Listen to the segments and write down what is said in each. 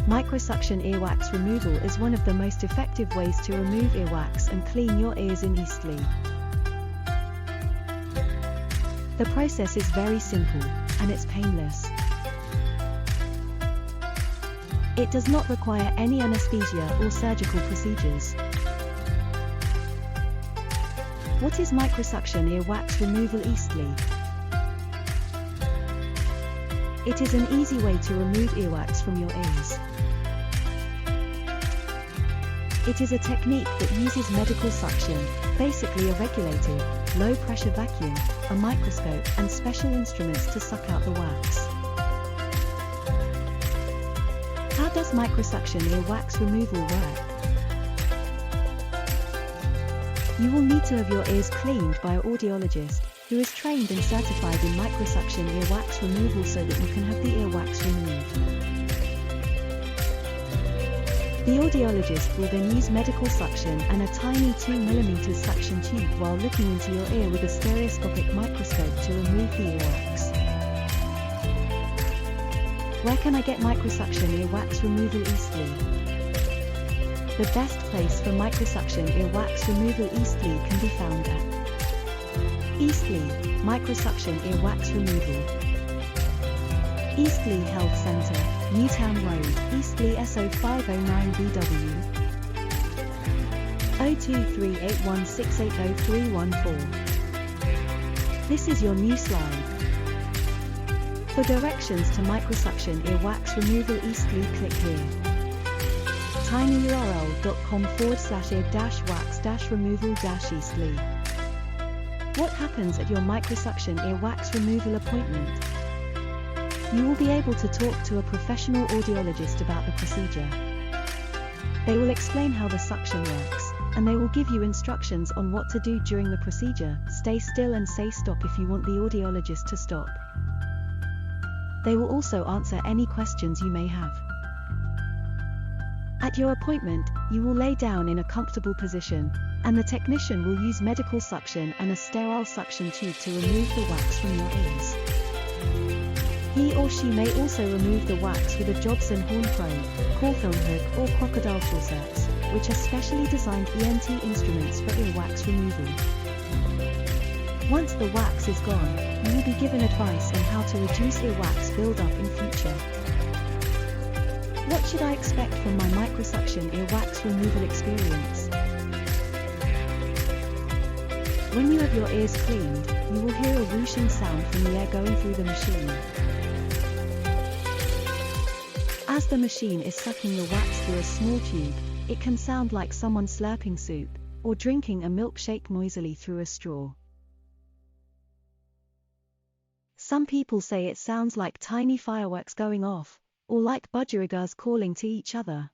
Microsuction earwax removal is one of the most effective ways to remove earwax and clean your ears in Eastleigh. The process is very simple, and it's painless. It does not require any anesthesia or surgical procedures. What is microsuction earwax removal Eastleigh? It is an easy way to remove earwax from your ears. It is a technique that uses medical suction, basically a regulated, low-pressure vacuum, a microscope and special instruments to suck out the wax. How does microsuction earwax removal work? You will need to have your ears cleaned by an audiologist, who is trained and certified in microsuction earwax removal so that you can have the earwax removed. The audiologist will then use medical suction and a tiny 2mm suction tube while looking into your ear with a stereoscopic microscope to remove the earwax. Where can I get microsuction earwax removal Eastleigh? The best place for microsuction earwax removal Eastleigh can be found at Eastleigh, Microsuction Earwax Removal. Eastleigh Health Centre, Newtown Road, Eastleigh SO509BW. 02381680314. This is your new slide. For directions to microsuction earwax removal Eastleigh, click here. tinyurl.com/ear-wax-removal-Eastleigh. What happens at your microsuction earwax removal appointment? You will be able to talk to a professional audiologist about the procedure. They will explain how the suction works, and they will give you instructions on what to do during the procedure. Stay still and say stop if you want the audiologist to stop. They will also answer any questions you may have. At your appointment, you will lay down in a comfortable position, and the technician will use medical suction and a sterile suction tube to remove the wax from your ears. He or she may also remove the wax with a Jobson horn probe, Corfilm hook or crocodile forceps, which are specially designed ENT instruments for earwax removal. Once the wax is gone, you will be given advice on how to reduce earwax build-up in future. What should I expect from my microsuction earwax removal experience? When you have your ears cleaned, you will hear a whooshing sound from the air going through the machine. As the machine is sucking the wax through a small tube, it can sound like someone slurping soup, or drinking a milkshake noisily through a straw. Some people say it sounds like tiny fireworks going off, or like budgerigars calling to each other.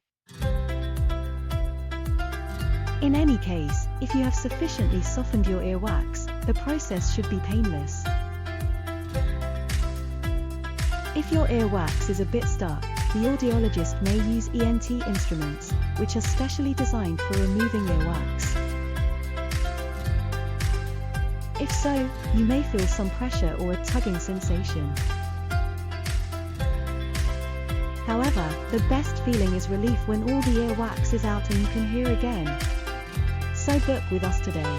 In any case, if you have sufficiently softened your earwax, the process should be painless. If your earwax is a bit stuck, the audiologist may use ENT instruments, which are specially designed for removing earwax. If so, you may feel some pressure or a tugging sensation. However, the best feeling is relief when all the earwax is out and you can hear again. So book with us today.